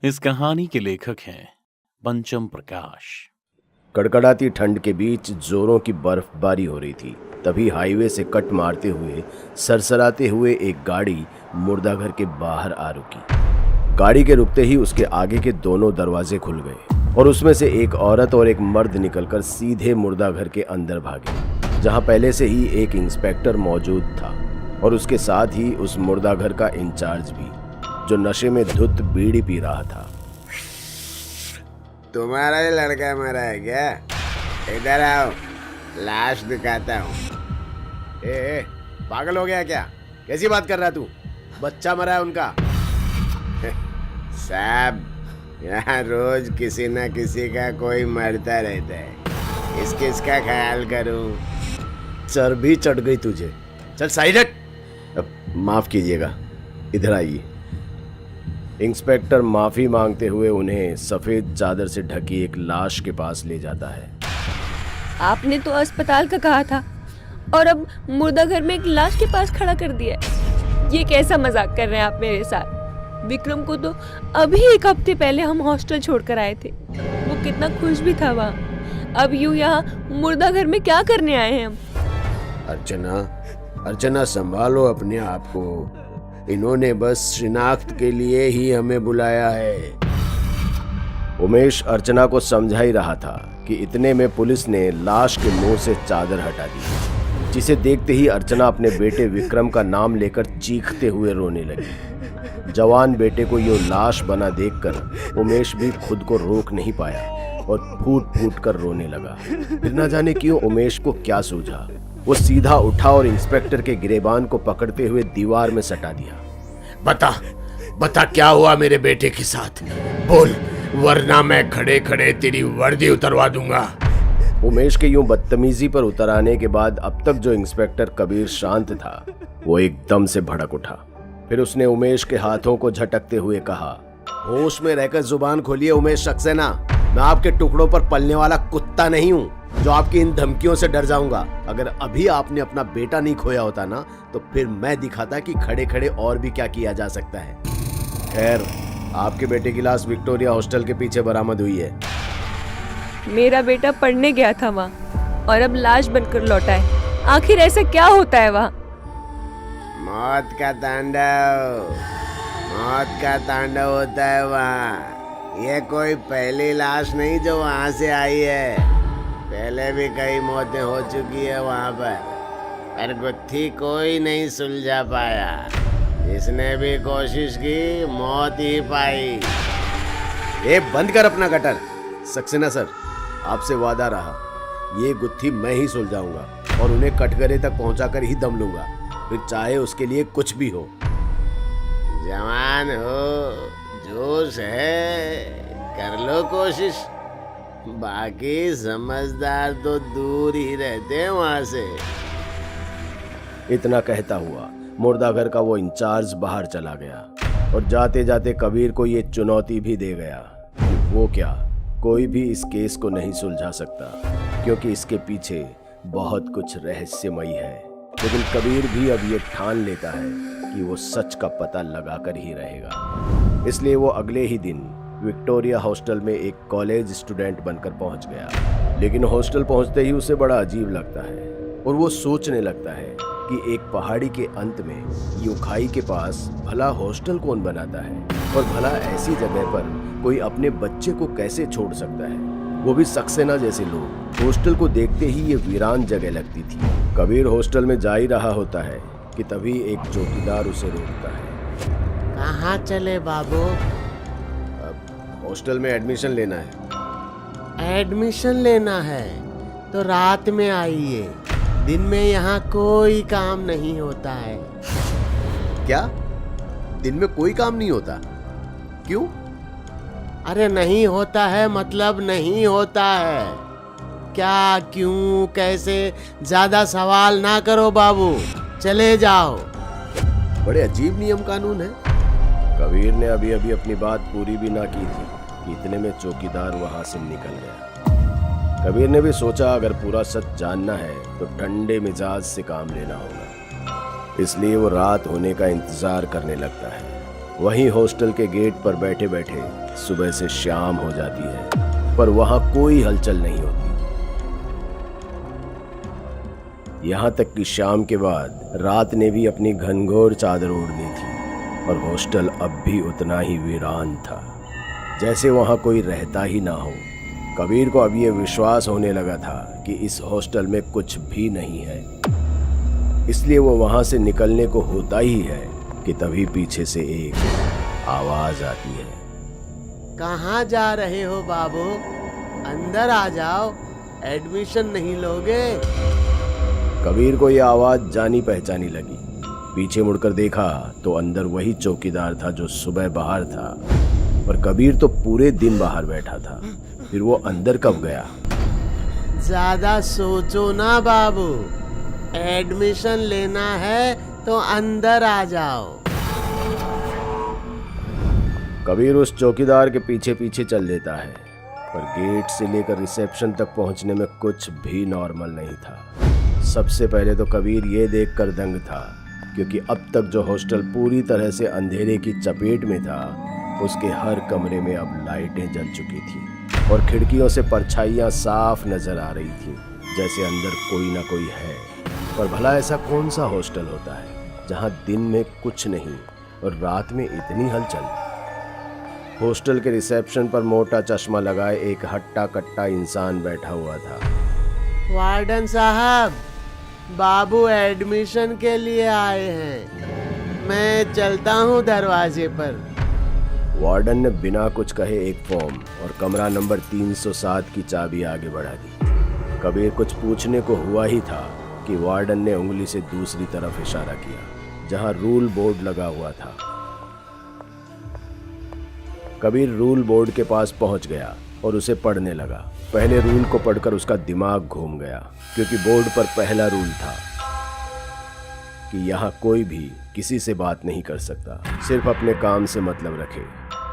इस कहानी के लेखक हैं पंचम प्रकाश। कड़कड़ाती ठंड के बीच जोरों की बर्फबारी हो रही थी। तभी हाईवे से कट मारते हुए सरसराते हुए एक गाड़ी मुर्दाघर के बाहर आ रुकी। गाड़ी के रुकते ही उसके आगे के दोनों दरवाजे खुल गए और उसमें से एक औरत और एक मर्द निकलकर सीधे मुर्दाघर के अंदर भागे, जहां पहले से ही एक इंस्पेक्टर मौजूद था और उसके साथ ही उस मुर्दाघर का इंचार्ज भी, जो नशे में धुत बीड़ी पी रहा था। तुम्हारा ही लड़का मरा है क्या? इधर आओ, लाश दिखाता हूँ। ए, पागल हो गया क्या? कैसी बात कर रहा तू? बच्चा मरा है उनका। साहब, यहाँ रोज किसी न किसी का कोई मरता रहता है, इसका ख्याल करूँ। चर्बी चढ़ गई तुझे। चल साइड हट। अब माफ कीजिएगा, इधर आइए। इंस्पेक्टर माफी मांगते हुए उन्हें सफेद चादर से ढकी एक लाश के पास ले जाता है। आपने तो अस्पताल का कहा था और अब मुर्दाघर में एक लाश के पास खड़ा कर दिया है। ये कैसा मजाक कर रहे हैं आप मेरे साथ? विक्रम को तो अभी एक हफ्ते पहले हम हॉस्टल छोड़कर आए थे, वो कितना खुश भी था वहाँ। अब यूं यहाँ मुर्दाघर में क्या करने आए हैं हम? अर्चना संभालो अपने आप को। इन्होंने बस शिनाख्त के लिए ही हमें बुलाया है। उमेश अर्चना को समझा ही रहा था कि इतने में पुलिस ने लाश के मुंह से चादर हटा दी, जिसे देखते ही अर्चना अपने बेटे विक्रम का नाम लेकर चीखते हुए रोने लगी। जवान बेटे को ये लाश बना देखकर उमेश भी खुद को रोक नहीं पाया और फूट फूट कर रोने लगा। फिर न जाने क्यों उमेश को क्या सूझा, वो सीधा उठा और इंस्पेक्टर के गिरेबान को पकड़ते हुए दीवार में सटा दिया। बता क्या हुआ मेरे बेटे के साथ? बोल, वरना मैं खड़े खड़े तेरी वर्दी उतरवा दूंगा। उमेश के यूं बदतमीजी पर उतर आने के बाद अब तक जो इंस्पेक्टर कबीर शांत था, वो एकदम से भड़क उठा। फिर उसने उमेश के हाथों को झटकते हुए कहा, होश में रहकर जुबान खोलिए उमेश सक्सेना। मैं आपके टुकड़ों पर पलने वाला कुत्ता नहीं हूँ जो आपकी इन धमकियों से डर जाऊंगा। अगर अभी आपने अपना बेटा नहीं खोया होता ना, तो फिर मैं दिखाता कि खड़े खड़े और भी क्या किया जा सकता है। खैर, आपके बेटे की लाश विक्टोरिया हॉस्टल के पीछे बरामद हुई है। मेरा बेटा पढ़ने गया था वहाँ और अब लाश बनकर लौटा है। आखिर ऐसा क्या होता है वहाँ? मौत का तांडव होता है वहाँ। ये कोई पहली लाश नहीं जो वहाँ से आई है, पहले भी कई मौतें हो चुकी है वहाँ पर गुत्थी कोई नहीं सुलझा पाया। जिसने भी कोशिश की, मौत ही पाई। ये बंद कर अपना गटर। सक्सेना सर, आपसे वादा रहा, ये गुत्थी मैं ही सुलझाऊंगा और उन्हें कटघरे तक पहुंचाकर ही दम लूंगा, फिर चाहे उसके लिए कुछ भी हो। जवान हो, जोश है, कर लो कोशिश। बाकी समझदार तो दूर ही रहते हैं वहां से। इतना कहता हुआ मुर्दाघर का वो इंचार्ज बाहर चला गया और जाते जाते कबीर को ये चुनौती भी दे गया कि वो क्या, कोई भी इस केस को नहीं सुलझा सकता, क्योंकि इसके पीछे बहुत कुछ रहस्यमयी है। लेकिन कबीर भी अब ये ठान लेता है कि वो सच का पता लगाकर ही रहेगा। इसलिए वो अगले ही दिन विक्टोरिया हॉस्टल में एक कॉलेज स्टूडेंट बनकर पहुंच गया। लेकिन हॉस्टल पहुंचते ही उसे बड़ा अजीब लगता है और वो सोचने लगता है कि एक पहाड़ी के अंत में यूं खाई के पास भला हॉस्टल कौन बनाता है, और भला ऐसी जगह पर कोई अपने बच्चे को कैसे छोड़ सकता है, वो भी सक्सेना जैसे लोग। हॉस्टल को देखते ही ये वीरान जगह लगती थी। कबीर हॉस्टल में जा ही रहा होता है कि तभी एक चौकीदार उसे रोकता है। कहाँ चले बाबू? हॉस्टल में एडमिशन लेना है। एडमिशन लेना है तो रात में आइए, दिन में यहाँ कोई काम नहीं होता है। क्या? दिन में कोई काम नहीं होता? क्यों? अरे नहीं होता है मतलब नहीं होता है। क्या, क्यों, कैसे, ज्यादा सवाल ना करो बाबू, चले जाओ। बड़े अजीब नियम कानून है। कबीर ने अभी अभी अपनी बात पूरी भी ना की थी कि इतने में चौकीदार वहां से निकल गया। कबीर ने भी सोचा अगर पूरा सच जानना है तो ठंडे मिजाज से काम लेना होगा, इसलिए वो रात होने का इंतजार करने लगता है। वहीं हॉस्टल के गेट पर बैठे बैठे सुबह से शाम हो जाती है, पर वहां कोई हलचल नहीं होती। यहां तक कि शाम के बाद रात ने भी अपनी घनघोर चादर ओढ़ ली थी और हॉस्टल अब भी उतना ही वीरान था, जैसे वहां कोई रहता ही ना हो। कबीर को अब ये विश्वास होने लगा था कि इस हॉस्टल में कुछ भी नहीं है, इसलिए वो वहां से निकलने को होता ही है कि तभी पीछे से एक आवाज आती है। कहाँ जा रहे हो बाबू? अंदर आ जाओ, एडमिशन नहीं लोगे? कबीर को यह आवाज जानी पहचानी लगी। पीछे मुड़कर देखा तो अंदर वही चौकीदार था जो सुबह बाहर था, और कबीर तो पूरे दिन बाहर बैठा था। फिर वो अंदर कब गया? ज्यादा सोचो ना बाबू, एडमिशन लेना है तो अंदर आ जाओ। कबीर उस चौकीदार के पीछे पीछे चल देता है, पर गेट से लेकर रिसेप्शन तक पहुंचने में कुछ भी नॉर्मल नहीं था। सबसे पहले तो कबीर ये देखकर दंग था, क्योंकि अब तक जो हॉस्टल पूरी तरह से अंधेरे की चपेट में था, उसके हर कमरे में अब लाइटें जल चुकी थी और खिड़कियों से परछाइयाँ साफ नजर आ रही थी, जैसे अंदर कोई ना कोई है। पर भला ऐसा कौन सा हॉस्टल होता है जहाँ दिन में कुछ नहीं और रात में इतनी हलचल? हॉस्टल के रिसेप्शन पर मोटा चश्मा लगाए एक हट्टा कट्टा इंसान बैठा हुआ था। वार्डन साहब, बाबू एडमिशन के लिए आए हैं, मैं चलता हूँ दरवाजे पर। वार्डन ने बिना कुछ कहे एक फॉर्म और कमरा नंबर 307 की चाबी आगे बढ़ा दी। कबीर कुछ पूछने को हुआ ही था कि वार्डन ने उंगली से दूसरी तरफ इशारा किया, जहां रूल बोर्ड लगा हुआ था। कबीर रूल बोर्ड के पास पहुंच गया और उसे पढ़ने लगा। पहले रूल को पढ़कर उसका दिमाग घूम गया, क्योंकि बोर्ड पर पहला रूल था कि यहाँ कोई भी किसी से बात नहीं कर सकता, सिर्फ अपने काम से मतलब रखे।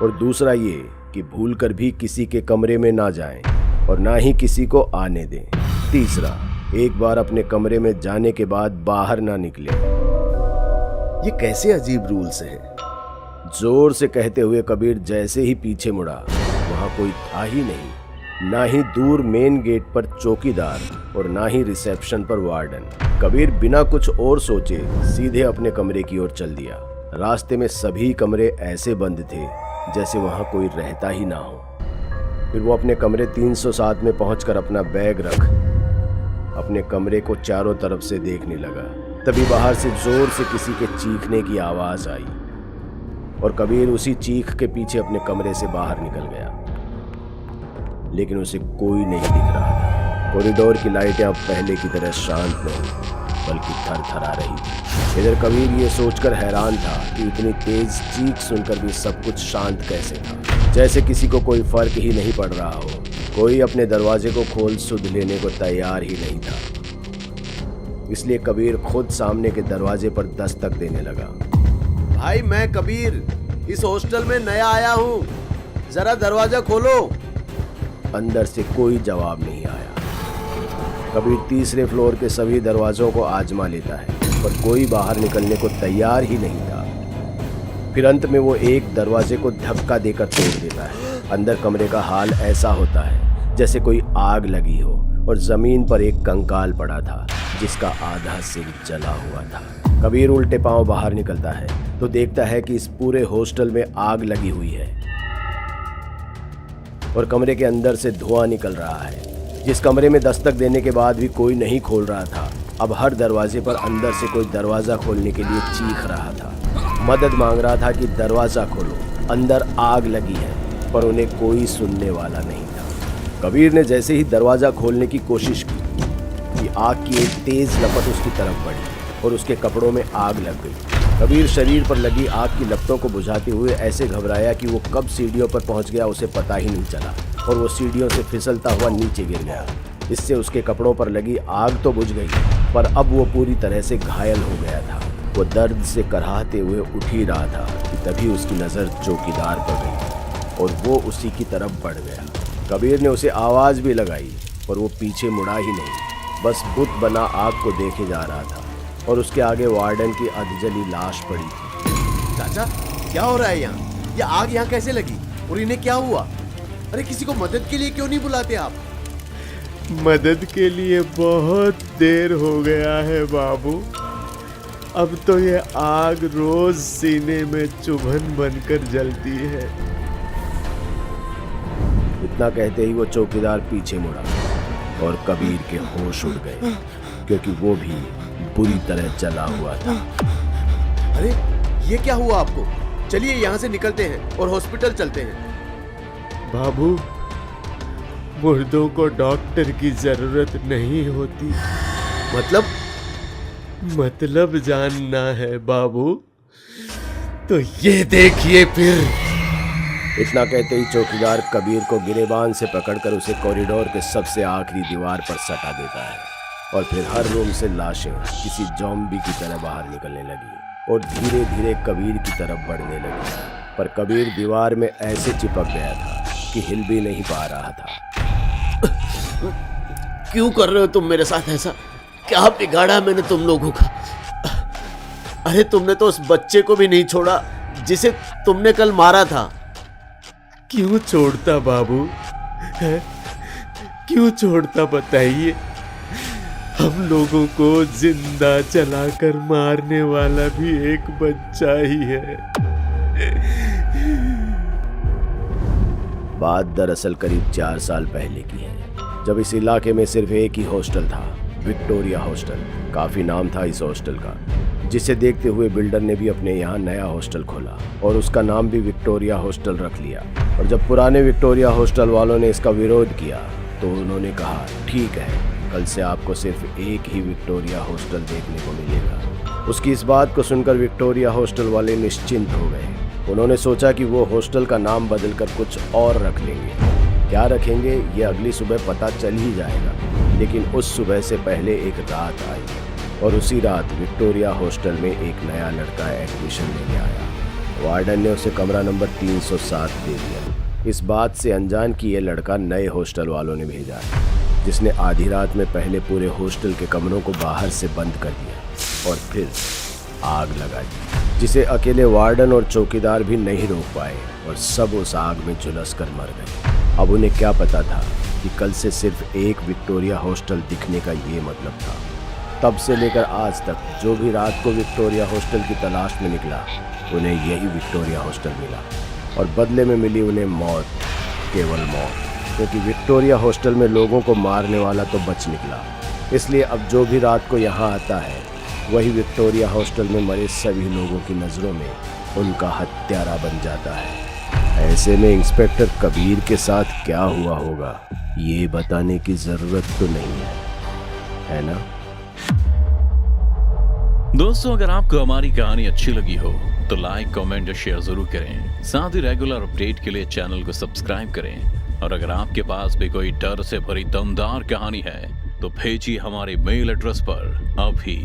और दूसरा ये कि भूलकर भी किसी के कमरे में ना जाएं और ना ही किसी को आने दें। तीसरा, एक बार अपने कमरे में जाने के बाद बाहर ना निकले। ये कैसे अजीब रूल्स हैं? जोर से कहते हुए कबीर जैसे ही पीछे मुड़ा, वहां कोई था ही नहीं, ना ही दूर मेन गेट पर चौकीदार और ना ही रिसेप्शन पर वार्डन। कबीर बिना कुछ और सोचे सीधे अपने कमरे की ओर चल दिया। रास्ते में सभी कमरे ऐसे बंद थे जैसे वहां कोई रहता ही ना हो। फिर वो अपने कमरे 307 में पहुंचकर अपना बैग रख अपने कमरे को चारों तरफ से देखने लगा। तभी बाहर से जोर से किसी के चीखने की आवाज आई और कबीर उसी चीख के पीछे अपने कमरे से बाहर निकल गया, लेकिन उसे कोई नहीं दिख रहा था। कॉरिडोर की लाइटें अब पहले की तरह शांत नहीं बल्कि थरथरा रही थी। इधर कबीर ये सोचकर हैरान था कि इतनी तेज चीख सुनकर भी सब कुछ शांत कैसे था, जैसे किसी को कोई फर्क ही नहीं पड़ रहा हो। कोई अपने दरवाजे को खोल सुध लेने को तैयार ही नहीं था। इसलिए कबीर खुद सामने के दरवाजे पर दस्तक देने लगा। भाई, मैं कबीर इस हॉस्टल में नया आया हूँ, जरा दरवाजा खोलो। अंदर से कोई जवाब नहीं आया। कबीर तीसरे फ्लोर के सभी दरवाजों को आजमा लेता है, पर कोई बाहर निकलने को तैयार ही नहीं था। फिर अंत में वो एक दरवाजे को धक्का देकर तोड़ देता है। अंदर कमरे का हाल ऐसा होता है जैसे कोई आग लगी हो और जमीन पर एक कंकाल पड़ा था जिसका आधा सिर जला हुआ था। कबीर उल्टे पांव बाहर निकलता है तो देखता है कि इस पूरे हॉस्टल में आग लगी हुई है और कमरे के अंदर से धुआं निकल रहा है। जिस कमरे में दस्तक देने के बाद भी कोई नहीं खोल रहा था, अब हर दरवाजे पर अंदर से कोई दरवाजा खोलने के लिए चीख रहा था, मदद मांग रहा था कि दरवाजा खोलो, अंदर आग लगी है। पर उन्हें कोई सुनने वाला नहीं था। कबीर ने जैसे ही दरवाजा खोलने की कोशिश की कि आग की एक तेज लपट उसकी तरफ बढ़ी और उसके कपड़ों में आग लग गई। कबीर शरीर पर लगी आग की लपटों को बुझाते हुए ऐसे घबराया कि वो कब सीढ़ियों पर पहुंच गया उसे पता ही नहीं चला और वो सीढ़ियों से फिसलता हुआ नीचे गिर गया। इससे उसके कपड़ों पर लगी आग तो बुझ गई, पर अब वो पूरी तरह से घायल हो गया था। वो दर्द से कराहते हुए उठ ही रहा था कि तभी उसकी नज़र चौकीदार पर गई और वो उसी की तरफ बढ़ गया। कबीर ने उसे आवाज़ भी लगाई पर वो पीछे मुड़ा ही नहीं, बस बुत बना आग को देखे जा रहा था और उसके आगे वार्डन की अधजली लाश पड़ी थी। चाचा, क्या हो रहा है यहाँ? ये आग यहाँ कैसे लगी और इन्हें क्या हुआ? अरे किसी को मदद के लिए क्यों नहीं बुलाते आप? मदद के लिए बहुत देर हो गया है बाबू। अब तो ये आग रोज सीने में चुभन बनकर जलती है। इतना कहते ही वो चौकीदार पीछे मुड़ा और कबीर के होश उड़ गए, क्योंकि वो भी बुरी तरह जला हुआ था। अरे ये क्या हुआ आपको? चलिए यहाँ से निकलते हैं और हॉस्पिटल चलते हैं। बाबू, मुर्दों को डॉक्टर की जरूरत नहीं होती। मतलब जानना है बाबू? तो ये देखिए फिर। इतना कहते ही चौकीदार कबीर को गिरेबान से पकड़कर उसे कॉरिडोर के सबसे आखिरी दीवार पर सटा देता है और फिर हर रूम से लाशें किसी ज़ॉम्बी की तरह बाहर निकलने लगी और धीरे धीरे कबीर की तरफ बढ़ने लगी। पर कबीर दीवार में ऐसे चिपक गया था कि हिल भी नहीं पा रहा था। क्यों कर रहे हो तुम मेरे साथ ऐसा? क्या बिगाड़ा मैंने तुम लोगों का? अरे तुमने तो उस बच्चे को भी नहीं छोड़ा जिसे तुमने कल मारा था। क्यों छोड़ता बाबू है? क्यों छोड़ता बताइए? हम लोगों को जिंदा जलाकर मारने वाला भी एक बच्चा ही है। बात दरअसल करीब 4 साल पहले की है, जब इस इलाके में सिर्फ एक ही हॉस्टल था, विक्टोरिया हॉस्टल। काफी नाम था इस हॉस्टल का, जिसे देखते हुए बिल्डर ने भी अपने यहाँ नया हॉस्टल खोला और उसका नाम भी विक्टोरिया हॉस्टल रख लिया। और जब पुराने विक्टोरिया हॉस्टल वालों ने इसका विरोध किया तो उन्होंने कहा, ठीक है, कल से आपको सिर्फ एक ही विक्टोरिया हॉस्टल देखने को मिलेगा। उसकी इस बात को सुनकर विक्टोरिया हॉस्टल वाले निश्चिंत हो गए। उन्होंने सोचा कि वो हॉस्टल का नाम बदलकर कुछ और रख लेंगे। क्या रखेंगे ये अगली सुबह पता चल ही जाएगा। लेकिन उस सुबह से पहले एक रात आई और उसी रात विक्टोरिया हॉस्टल में एक नया लड़का एडमिशन लेने आया। वार्डन ने उसे कमरा नंबर 307 दे दिया, इस बात से अनजान कि ये लड़का नए हॉस्टल वालों ने भेजा है, जिसने आधी रात में पहले पूरे हॉस्टल के कमरों को बाहर से बंद कर दिया और फिर आग लगा दी, जिसे अकेले वार्डन और चौकीदार भी नहीं रोक पाए और सब उस आग में झुलस कर मर गए। अब उन्हें क्या पता था कि कल से सिर्फ एक विक्टोरिया हॉस्टल दिखने का ये मतलब था। तब से लेकर आज तक जो भी रात को विक्टोरिया हॉस्टल की तलाश में निकला, उन्हें यही विक्टोरिया हॉस्टल मिला और बदले में मिली उन्हें मौत, केवल मौत, क्योंकि विक्टोरिया हॉस्टल में लोगों को मारने वाला तो बच निकला। इसलिए अब जो भी रात को यहाँ आता है, वही विक्टोरिया हॉस्टल में मरे सभी लोगों की नज़रों में उनका हत्यारा बन जाता है। ऐसे में इंस्पेक्टर कबीर के साथ क्या हुआ होगा, ये बताने की ज़रूरत तो नहीं है ना? दोस्तों, अगर आपको हमारी कहानी अच्छी लगी हो तो लाइक, कमेंट और शेयर जरूर करें। साथ ही रेगुलर अपडेट के लिए चैनल को सब्सक्राइब करें। और अगर आपके पास भी कोई डर से भरी दमदार कहानी है तो भेजिए हमारे मेल एड्रेस पर अभी।